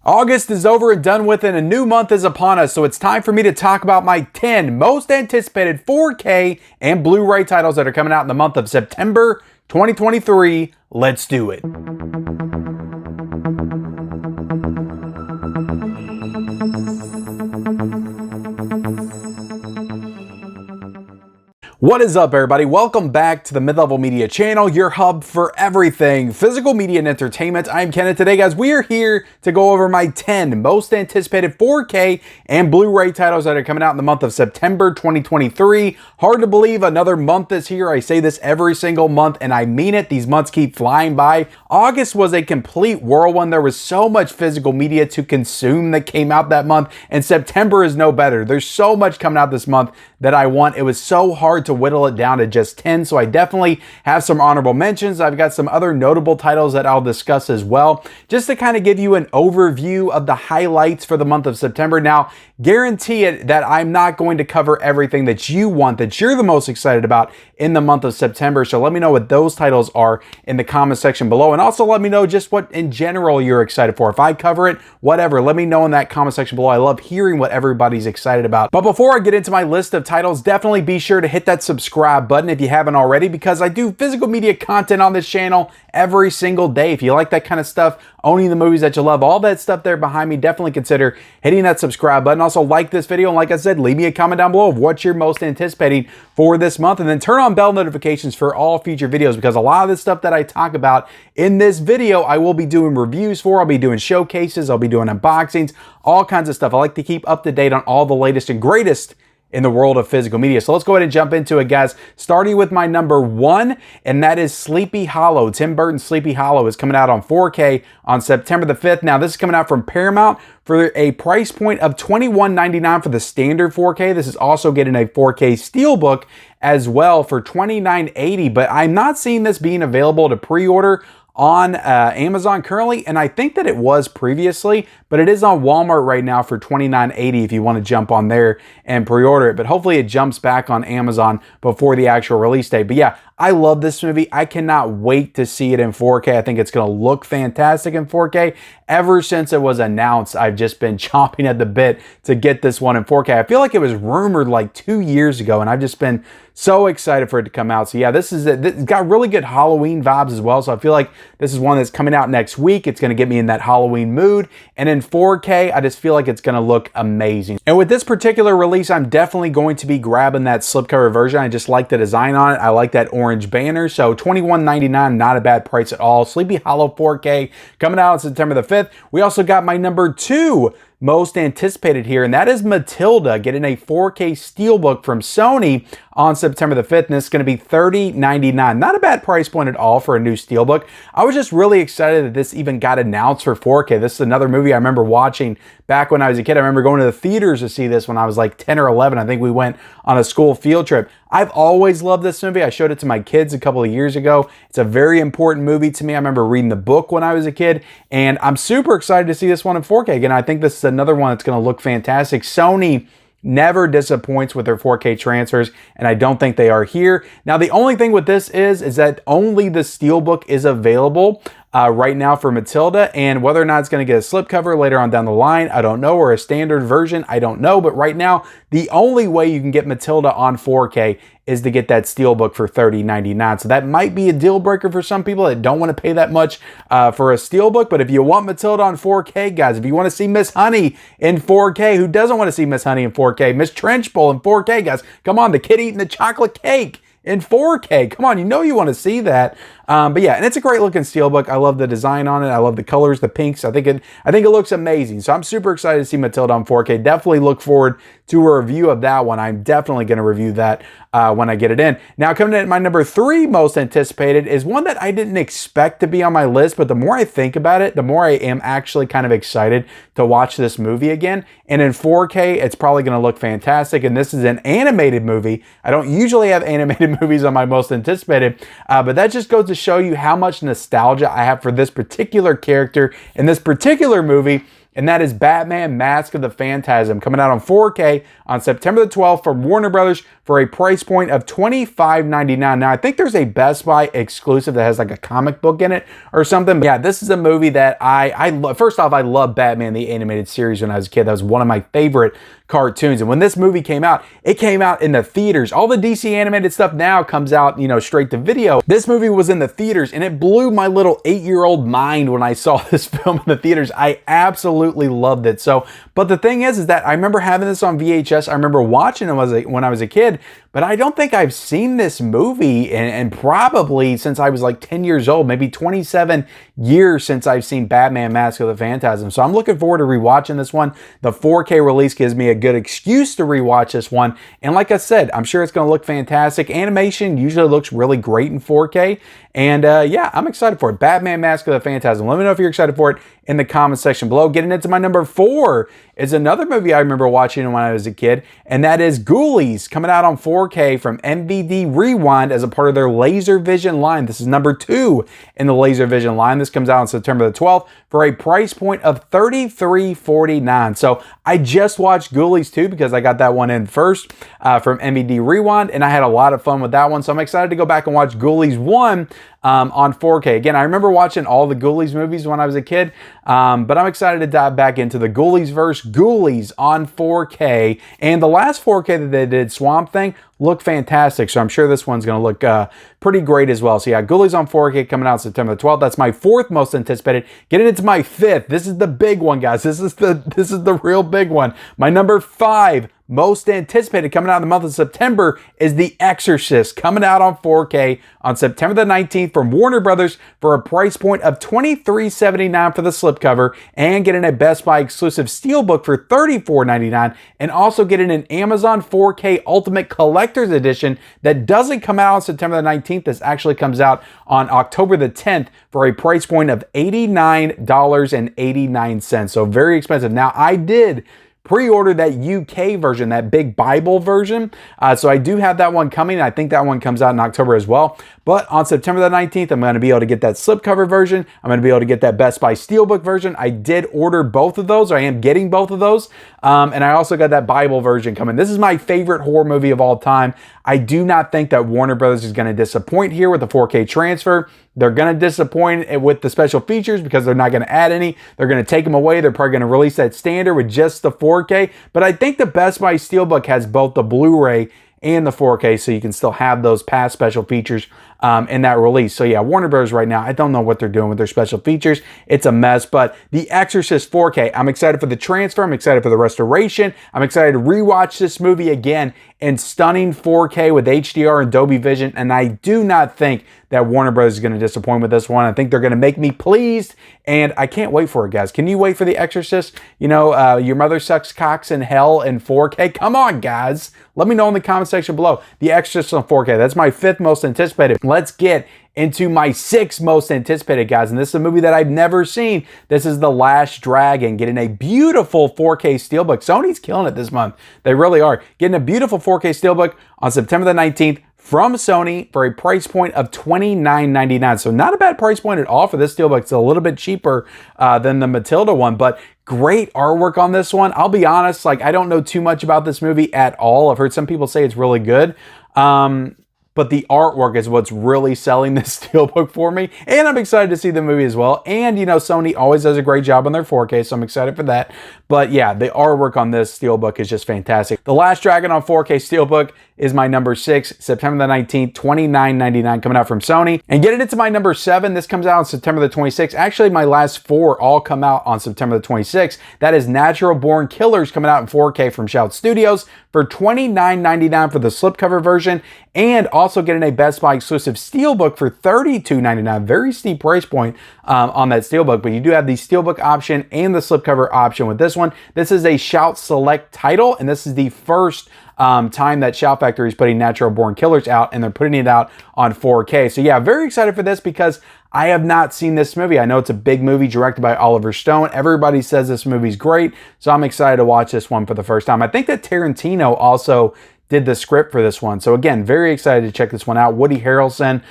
August is over and done with, and a new month is upon us, so it's time for me to talk about my 10 most anticipated 4K and Blu-ray titles that are coming out in the month of September 2023. Let's do it. What is up, everybody? Welcome back to the Mid-Level Media channel, your hub for everything physical media and entertainment. I'm Kenneth. Today, guys, we are here to go over my 10 most anticipated 4K and Blu-ray titles that are coming out in the month of September 2023. Hard to believe another month is here. I say this every single month, and I mean it. These months keep flying by. August was a complete whirlwind. There was so much physical media to consume that came out that month, and September is no better. There's so much coming out this month that I want. It was so hard to whittle it down to just 10, so I definitely have some honorable mentions. I've got some other notable titles that I'll discuss as well, just to kind of give you an overview of the highlights for the month of September. Now, guarantee it that I'm not going to cover everything that you want, that you're the most excited about in the month of September, so let me know what those titles are in the comment section below, and also let me know just what in general you're excited for. If I cover it, whatever, let me know in that comment section below. I love hearing what everybody's excited about. But before I get into my list of titles, definitely be sure to hit that subscribe button if you haven't already, because I do physical media content on this channel every single day. If you like that kind of stuff, owning the movies that you love, all that stuff there behind me, definitely consider hitting that subscribe button. Also, like this video, and like I said, leave me a comment down below of what you're most anticipating for this month, and then turn on bell notifications for all future videos, because a lot of the stuff that I talk about in this video, I will be doing reviews for. I'll be doing showcases, I'll be doing unboxings, all kinds of stuff. I like to keep up to date on all the latest and greatest in the world of physical media. So let's go ahead and jump into it, guys. Starting with my number 1, and that is Sleepy Hollow. Tim Burton's Sleepy Hollow is coming out on 4K on September the 5th. Now, this is coming out from Paramount for a price point of $21.99 for the standard 4K. This is also getting a 4K Steelbook as well for $29.80, but I'm not seeing this being available to pre-order on Amazon currently, and I think that it was previously, but it is on Walmart right now for $29.80 if you want to jump on there and pre-order it. But hopefully it jumps back on Amazon before the actual release date. But yeah, I love this movie. I cannot wait to see it in 4K. I think it's going to look fantastic in 4K. Ever since it was announced, I've just been chomping at the bit to get this one in 4K. I feel like it was rumored like 2 years ago, and I've just been so excited for it to come out. So yeah, this is it. It's got really good Halloween vibes as well. So I feel like this is one that's coming out next week. It's going to get me in that Halloween mood. And in 4K, I just feel like it's going to look amazing. And with this particular release, I'm definitely going to be grabbing that slipcover version. I just like the design on it. I like that orange banner. So $21.99, not a bad price at all. Sleepy Hollow 4K coming out on September the 5th. We also got my number 2 most anticipated here, and that is Matilda getting a 4K Steelbook from Sony on September the 5th, and this is going to be $30.99. Not a bad price point at all for a new Steelbook. I was just really excited that this even got announced for 4K. This is another movie I remember watching back when I was a kid. I remember going to the theaters to see this when I was like 10 or 11. I think we went on a school field trip. I've always loved this movie. I showed it to my kids a couple of years ago. It's a very important movie to me. I remember reading the book when I was a kid, and I'm super excited to see this one in 4K. Again, I think this is another one that's going to look fantastic. Sony never disappoints with their 4K transfers, and I don't think they are here. Now, the only thing with this is that only the Steelbook is available right now for Matilda, and whether or not it's going to get a slipcover later on down the line, I don't know, or a standard version, I don't know. But right now, the only way you can get Matilda on 4K is to get that Steelbook for $30.99. So that might be a deal breaker for some people that don't want to pay that much for a Steelbook. But if you want Matilda on 4K, guys, if you want to see Miss Honey in 4K, who doesn't want to see Miss Honey in 4K? Miss Trenchbull in 4K, guys. Come on, the kid eating the chocolate cake in 4K. Come on, you know you want to see that. But yeah, and it's a great looking Steelbook. I love the design on it. I love the colors, the pinks. I think it looks amazing. So I'm super excited to see Matilda on 4K. Definitely look forward to a review of that one. I'm definitely going to review that when I get it in. Now, coming in at my number 3 most anticipated is one that I didn't expect to be on my list, but the more I think about it, the more I am actually kind of excited to watch this movie again. And in 4K, it's probably going to look fantastic. And this is an animated movie. I don't usually have animated movies on my most anticipated, but that just goes to show you how much nostalgia I have for this particular character in this particular movie, and that is Batman Mask of the Phantasm, coming out on 4K on September the 12th from Warner Brothers for a price point of $25.99. Now, I think there's a Best Buy exclusive that has like a comic book in it or something. But yeah, this is a movie that I love. First off, I love Batman, the animated series when I was a kid. That was one of my favorite cartoons. And when this movie came out, it came out in the theaters. All the DC animated stuff now comes out, you know, straight to video. This movie was in the theaters and it blew my little 8-year-old mind when I saw this film in the theaters. I absolutely loved it. So, but the thing is that I remember having this on VHS. I remember watching it when I was a kid, but I don't think I've seen this movie and probably since I was like 10 years old, maybe 27 years since I've seen Batman Mask of the Phantasm. So I'm looking forward to rewatching this one. The 4K release gives me a good excuse to rewatch this one. And like I said, I'm sure it's going to look fantastic. Animation usually looks really great in 4K. And yeah, I'm excited for it. Batman Mask of the Phantasm. Let me know if you're excited for it in the comment section below. Getting into my number 4 is another movie I remember watching when I was a kid, and that is Ghoulies, coming out on 4K from MVD Rewind as a part of their LaserVision line. This is number 2 in the LaserVision line. This comes out on September the 12th for a price point of $33.49. So I just watched Ghoulies 2 because I got that one in first from MVD Rewind, and I had a lot of fun with that one. So I'm excited to go back and watch Ghoulies 1 on 4K. Again, I remember watching all the Ghoulies movies when I was a kid, but I'm excited to dive back into the Ghoulies verse Ghoulies on 4K. And the last 4K that they did, Swamp Thing, looked fantastic. So I'm sure this one's going to look pretty great as well. So yeah, Ghoulies on 4K coming out September the 12th. That's my 4th most anticipated. Getting into my 5th. This is the big one, guys. This is the real big one. My number 5 most anticipated coming out in the month of September is The Exorcist, coming out on 4K on September the 19th from Warner Brothers for a price point of $23.79 for the slipcover, and getting a Best Buy exclusive steelbook for $34.99, and also getting an Amazon 4K Ultimate Collector's Edition that doesn't come out on September the 19th. This actually comes out on October the 10th for a price point of $89.89. So very expensive. Now, I did pre-order that UK version, that big Bible version. So I do have that one coming. I think that one comes out in October as well. But on September the 19th, I'm going to be able to get that slipcover version. I'm going to be able to get that Best Buy Steelbook version. I did order both of those. I am getting both of those. And I also got that Bible version coming. This is my favorite horror movie of all time. I do not think that Warner Brothers is going to disappoint here with the 4K transfer. They're going to disappoint with the special features because they're not going to add any. They're going to take them away. They're probably going to release that standard with just the 4K. But I think the Best Buy Steelbook has both the Blu-ray and the 4K, so you can still have those past special features in that release. So yeah, Warner Bros. Right now, I don't know what they're doing with their special features. It's a mess, but The Exorcist 4K, I'm excited for the transfer. I'm excited for the restoration. I'm excited to rewatch this movie again in stunning 4K with HDR and Dolby Vision, and I do not think that Warner Bros. Is going to disappoint with this one. I think they're going to make me pleased, and I can't wait for it, guys. Can you wait for The Exorcist? You know, Your Mother Sucks Cocks in Hell in 4K? Come on, guys. Let me know in the comment section below. The Exorcist on 4K. That's my 5th most anticipated. Let's get into my 6th most anticipated, guys. And this is a movie that I've never seen. This is The Last Dragon, getting a beautiful 4K steelbook. Sony's killing it this month. They really are. Getting a beautiful 4K steelbook on September the 19th from Sony for a price point of $29.99. So not a bad price point at all for this steelbook. It's a little bit cheaper than the Matilda one, but great artwork on this one. I'll be honest, like, I don't know too much about this movie at all. I've heard some people say it's really good. But the artwork is what's really selling this steelbook for me. And I'm excited to see the movie as well. And, you know, Sony always does a great job on their 4K, so I'm excited for that. But yeah, the artwork on this steelbook is just fantastic. The Last Dragon on 4K steelbook is my number 6, September the 19th, $29.99, coming out from Sony. And getting into my number 7, this comes out on September the 26th. Actually, my last 4 all come out on September the 26th. That is Natural Born Killers, coming out in 4K from Shout Studios for $29.99 for the slipcover version, and also getting a Best Buy exclusive steelbook for $32.99. Very steep price point on that steelbook, but you do have the steelbook option and the slipcover option with this one. This is a Shout Select title, and this is the first time that Shout Factory is putting Natural Born Killers out, and they're putting it out on 4K. So yeah, very excited for this because I have not seen this movie. I know it's a big movie directed by Oliver Stone. Everybody says this movie's great, so I'm excited to watch this one for the first time. I think that Tarantino also did the script for this one. So again, very excited to check this one out. Woody Harrelson,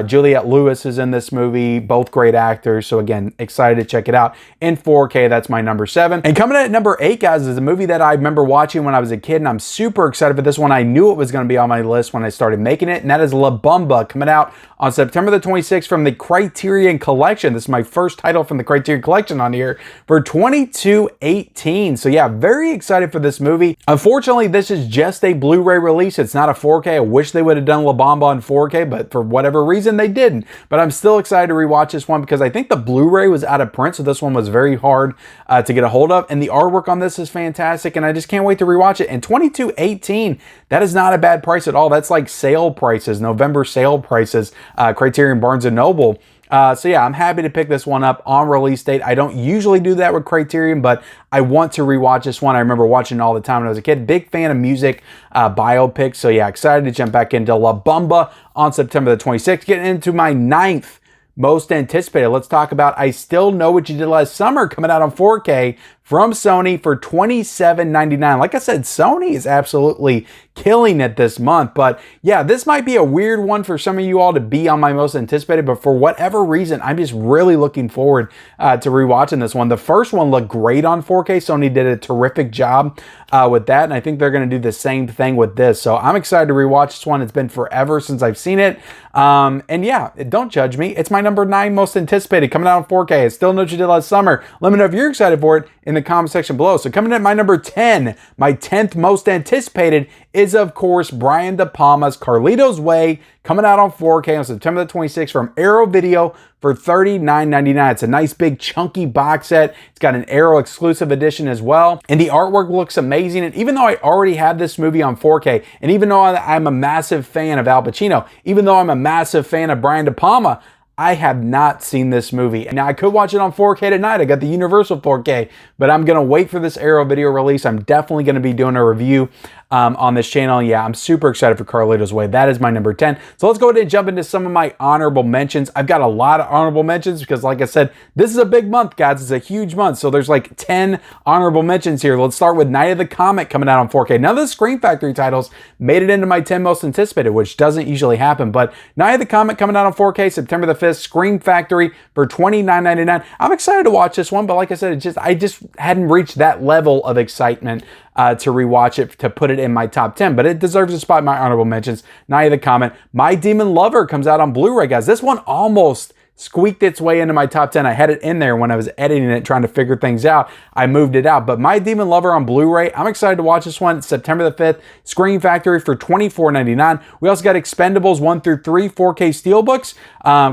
Juliette Lewis is in this movie, both great actors. So again, excited to check it out in 4K. That's my number 7. And coming in at number 8, guys, is a movie that I remember watching when I was a kid, and I'm super excited for this one. I knew it was going to be on my list when I started making it, and that is La Bamba, coming out on September the 26th from the Criterion Collection. This is my first title from the Criterion Collection on here for $22.18. So yeah, very excited for this movie. Unfortunately, this is just a Blu-ray release. It's not a 4K. I wish they would have done La Bamba on 4K, but for whatever reason they didn't. But I'm still excited to rewatch this one because I think the Blu-ray was out of print, so this one was very hard to get a hold of. And the artwork on this is fantastic, and I just can't wait to rewatch it. And $22.18, that is not a bad price at all. That's like sale prices, November sale prices, Criterion Barnes & Noble. So yeah, I'm happy to pick this one up on release date. I don't usually do that with Criterion, but I want to rewatch this one. I remember watching it all the time when I was a kid. Big fan of music biopics. So yeah, excited to jump back into La Bamba on September the 26th. Getting into my 9th most anticipated. Let's talk about I Still Know What You Did Last Summer, coming out on 4K from Sony for $27.99. Like I said, Sony is absolutely killing it this month. But yeah, this might be a weird one for some of you all to be on my most anticipated, but for whatever reason, I'm just really looking forward to rewatching this one. The first one looked great on 4K. Sony did a terrific job with that, and I think they're going to do the same thing with this. So I'm excited to rewatch this one. It's been forever since I've seen it. And yeah, don't judge me. It's my number 9 most anticipated, coming out on 4K. I Still Know What You Did Last Summer. Let me know if you're excited for it in the comment section below. So coming in at my number 10, my 10th most anticipated is, of course, Brian De Palma's Carlitos Way, coming out on 4K on September the 26th from Arrow Video for $39.99. It's a nice big chunky box set. It's got an Arrow exclusive edition as well. And the artwork looks amazing. And even though I already had this movie on 4K, and even though I'm a massive fan of Al Pacino, even though I'm a massive fan of Brian De Palma, I have not seen this movie. Now, I could watch it on 4K tonight. I got the Universal 4K, but I'm going to wait for this Arrow Video release. I'm definitely going to be doing a review on this channel. Yeah, I'm super excited for Carlitos Way. That is my number 10. So let's go ahead and jump into some of my honorable mentions. I've got a lot of honorable mentions because, like I said, this is a big month, guys. It's a huge month. So there's like 10 honorable mentions here. Let's start with Night of the Comet, coming out on 4K. None of the Scream Factory titles made it into my 10 most anticipated, which doesn't usually happen. But Night of the Comet coming out on 4K, September the 5th, Scream Factory for $29.99. I'm excited to watch this one, but like I said, I just hadn't reached that level of excitement to rewatch it, to put it in my top 10, but it deserves a spot in my honorable mentions. Night of the Comet. My Demon Lover comes out on Blu-ray, guys. This one almost squeaked its way into my top 10. I had it in there when I was editing it, trying to figure things out. I moved it out, but My Demon Lover on Blu-ray, I'm excited to watch this one. September the 5th, Scream Factory for $24.99. We also got Expendables 1 through 3 4K Steelbooks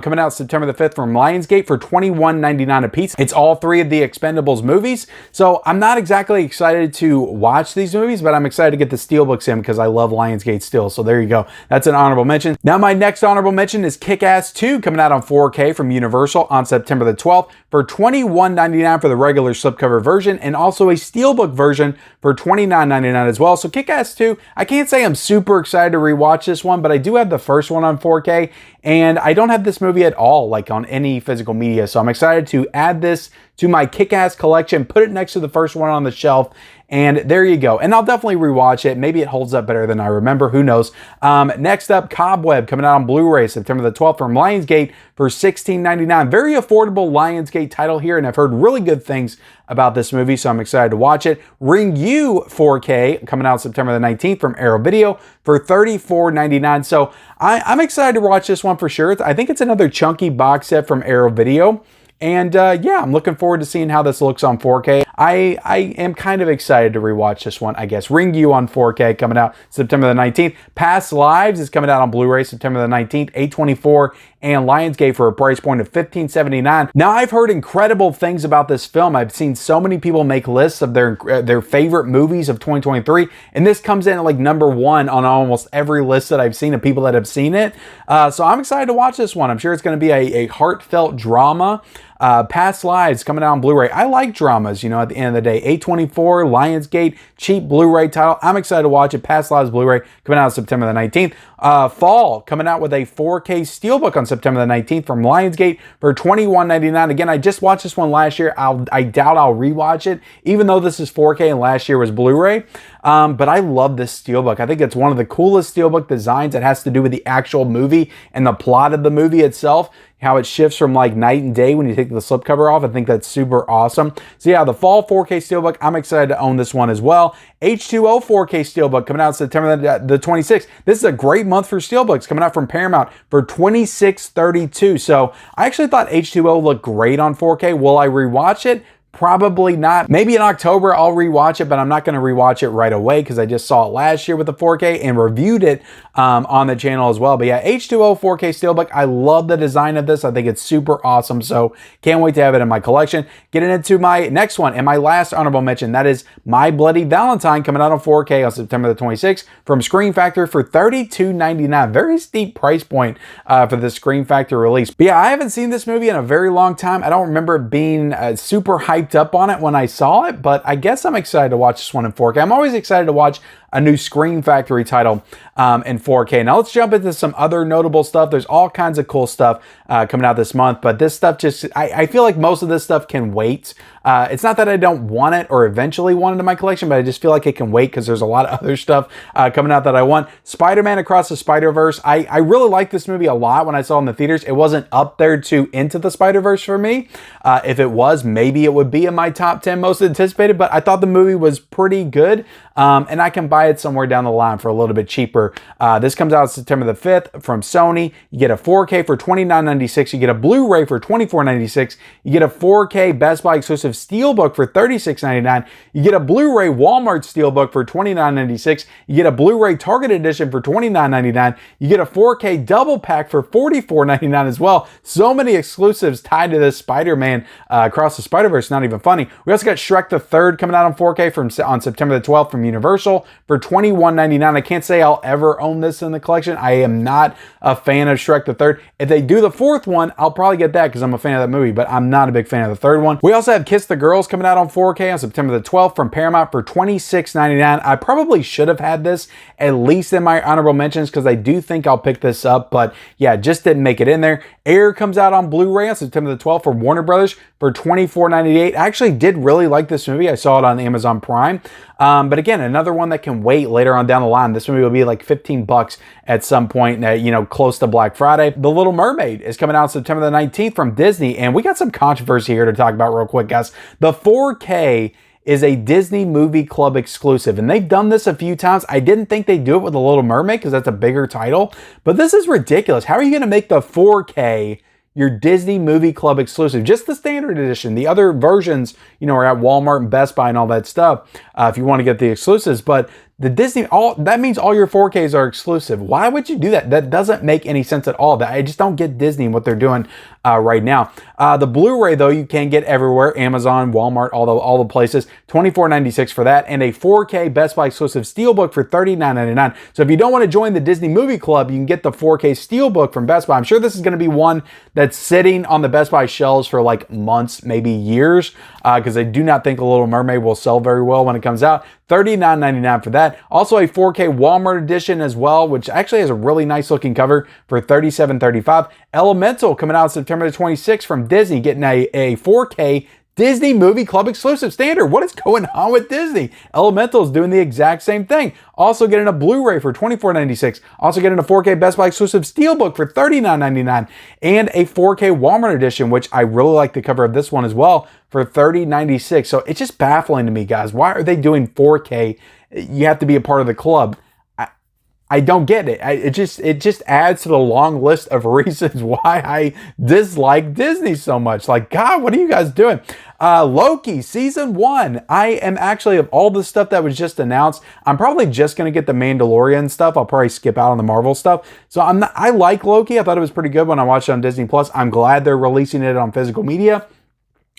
coming out September the 5th from Lionsgate for $21.99 a piece. It's all 3 of the Expendables movies, so I'm not exactly excited to watch these movies, but I'm excited to get the Steelbooks in because I love Lionsgate still, so there you go. That's an honorable mention. Now, my next honorable mention is Kick-Ass 2, coming out on 4K from Universal on September the 12th for $21.99 for the regular slipcover version, and also a steelbook version for $29.99 as well. So Kick-Ass 2, I can't say I'm super excited to rewatch this one, but I do have the first one on 4K, and I don't have this movie at all, like on any physical media. So I'm excited to add this to my Kick-Ass collection, put it next to the first one on the shelf, and there you go. And I'll definitely rewatch it. Maybe it holds up better than I remember. Who knows? Next up, Cobweb, coming out on Blu-ray September the 12th from Lionsgate for $16.99. Very affordable Lionsgate title here, and I've heard really good things about this movie, so I'm excited to watch it. Ring U 4K, coming out September the 19th from Arrow Video for $34.99. So I'm excited to watch this one for sure. I think it's another chunky box set from Arrow Video. And yeah, I'm looking forward to seeing how this looks on 4K. I am kind of excited to rewatch this one, I guess. Ring You on 4K coming out September the 19th. Past Lives is coming out on Blu-ray September the 19th, A24 and Lionsgate for a price point of $15.79. Now, I've heard incredible things about this film. I've seen so many people make lists of their favorite movies of 2023, and this comes in at like number 1 on almost every list that I've seen of people that have seen it. So I'm excited to watch this one. I'm sure it's going to be a heartfelt drama. Past Lives coming out on Blu-ray. I like dramas, you know, at the end of the day. A24, Lionsgate, cheap Blu-ray title. I'm excited to watch it. Past Lives Blu-ray coming out September the 19th. Fall coming out with a 4K Steelbook on September the 19th from Lionsgate for $21.99. Again, I just watched this one last year. I doubt I'll rewatch it, even though this is 4K and last year was Blu-ray. But I love this Steelbook. I think it's one of the coolest Steelbook designs. It has to do with the actual movie and the plot of the movie itself, how it shifts from like night and day when you take the slipcover off. I think that's super awesome. So yeah, the fall 4K Steelbook, I'm excited to own this one as well. H2O 4K Steelbook coming out September the 26th. This is a great month for Steelbooks coming out from Paramount for $26.32. So I actually thought H2O looked great on 4K. Will I rewatch it? Probably not. Maybe in October I'll rewatch it, but I'm not going to rewatch it right away because I just saw it last year with the 4K and reviewed it on the channel as well. But yeah, H2O 4K Steelbook. I love the design of this. I think it's super awesome. So can't wait to have it in my collection. Getting into my next one and my last honorable mention. That is My Bloody Valentine coming out on 4K on September the 26th from Scream Factory for $32.99. Very steep price point for the Scream Factory release. But yeah, I haven't seen this movie in a very long time. I don't remember it being super hyped up on it when I saw it, but I guess I'm excited to watch this one in 4K. I'm always excited to watch a new Scream Factory title in 4K. Now let's jump into some other notable stuff. There's all kinds of cool stuff coming out this month, but this stuff just, I feel like most of this stuff can wait. It's not that I don't want it or eventually want it in my collection, but I just feel like it can wait because there's a lot of other stuff coming out that I want. Spider-Man Across the Spider-Verse. I really liked this movie a lot when I saw it in the theaters. It wasn't up there to Into the Spider-Verse for me. If it was, maybe it would be in my top 10 most anticipated, but I thought the movie was pretty good. And I can buy it somewhere down the line for a little bit cheaper. This comes out September the 5th from Sony. You get a 4K for $29.96. You get a Blu-ray for $24.96. You get a 4K Best Buy exclusive Steelbook for $36.99. You get a Blu-ray Walmart Steelbook for $29.96. You get a Blu-ray Target Edition for $29.99. You get a 4K double pack for $44.99 as well. So many exclusives tied to this Spider-Man Across the Spider-Verse, not even funny. We also got Shrek the Third coming out on 4K on September the 12th from Universal for $21.99. I can't say I'll ever own this in the collection. I am not a fan of Shrek the Third. If they do the fourth one, I'll probably get that because I'm a fan of that movie, but I'm not a big fan of the third one. We also have Kiss the Girls coming out on 4K on September the 12th from Paramount for $26.99. I probably should have had this at least in my honorable mentions because I do think I'll pick this up, but yeah, just didn't make it in there. Air comes out on Blu-ray on September the 12th from Warner Brothers for $24.98. I actually did really like this movie. I saw it on Amazon Prime. But again, another one that can wait later on down the line. This movie will be like $15 at some point, you know, close to Black Friday. The Little Mermaid is coming out September the 19th from Disney, and we got some controversy here to talk about real quick, guys. The 4K is a Disney Movie Club exclusive, and they've done this a few times. I didn't think they'd do it with The Little Mermaid because that's a bigger title, but this is ridiculous. How are you going to make the 4K your Disney Movie Club exclusive? Just the standard edition. The other versions, you know, are at Walmart and Best Buy and all that stuff if you want to get the exclusives, but the Disney, that means all your 4Ks are exclusive. Why would you do that? That doesn't make any sense at all. I just don't get Disney and what they're doing right now. The Blu-ray, though, you can get everywhere. Amazon, Walmart, all the places. $24.96 for that. And a 4K Best Buy exclusive Steelbook for $39.99. So if you don't want to join the Disney Movie Club, you can get the 4K Steelbook from Best Buy. I'm sure this is going to be one that's sitting on the Best Buy shelves for like months, maybe years, because I do not think The Little Mermaid will sell very well when it comes out. $39.99 for that. Also a 4K Walmart edition as well, which actually has a really nice looking cover for $37.35. Elemental coming out September the 26th from Disney, getting a 4K Disney Movie Club exclusive standard. What is going on with Disney? Elemental is doing the exact same thing. Also getting a Blu-ray for $24.96. Also getting a 4K Best Buy exclusive Steelbook for $39.99. And a 4K Walmart edition, which I really like the cover of this one as well, for $30.96. So it's just baffling to me, guys. Why are they doing 4K? You have to be a part of the club. I don't get it. It just adds to the long list of reasons why I dislike Disney so much. Like, God, what are you guys doing? Loki season 1. I am actually, of all the stuff that was just announced, I'm probably just going to get the Mandalorian stuff. I'll probably skip out on the Marvel stuff. So I like Loki. I thought it was pretty good when I watched it on Disney Plus. I'm glad they're releasing it on physical media.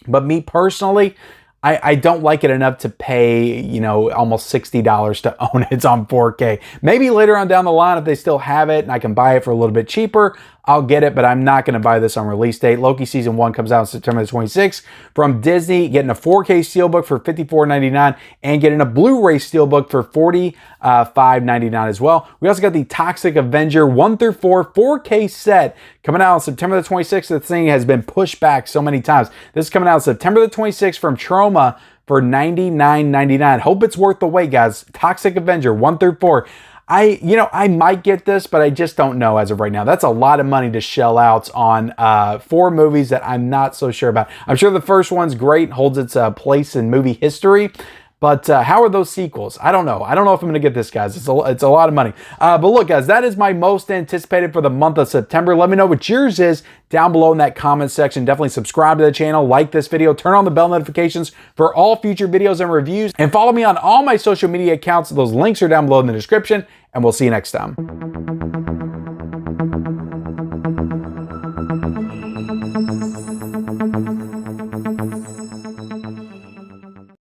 But me personally, I don't like it enough to pay, you know, almost $60 to own it. It's on 4K. Maybe later on down the line, if they still have it and I can buy it for a little bit cheaper, I'll get it, but I'm not going to buy this on release date. Loki Season 1 comes out on September the 26th from Disney, getting a 4K Steelbook for $54.99 and getting a Blu-ray Steelbook for $45.99 as well. We also got the Toxic Avenger 1-4 4K set coming out on September the 26th. The thing has been pushed back so many times. This is coming out September the 26th from Troma for $99.99. Hope it's worth the wait, guys. Toxic Avenger 1-4. I might get this, but I just don't know as of right now. That's a lot of money to shell out on 4 movies that I'm not so sure about. I'm sure the first one's great, holds its place in movie history. But how are those sequels? I don't know. I don't know if I'm going to get this, guys. It's a lot of money. But look, guys, that is my most anticipated for the month of September. Let me know what yours is down below in that comment section. Definitely subscribe to the channel, like this video, turn on the bell notifications for all future videos and reviews, and follow me on all my social media accounts. Those links are down below in the description, and we'll see you next time.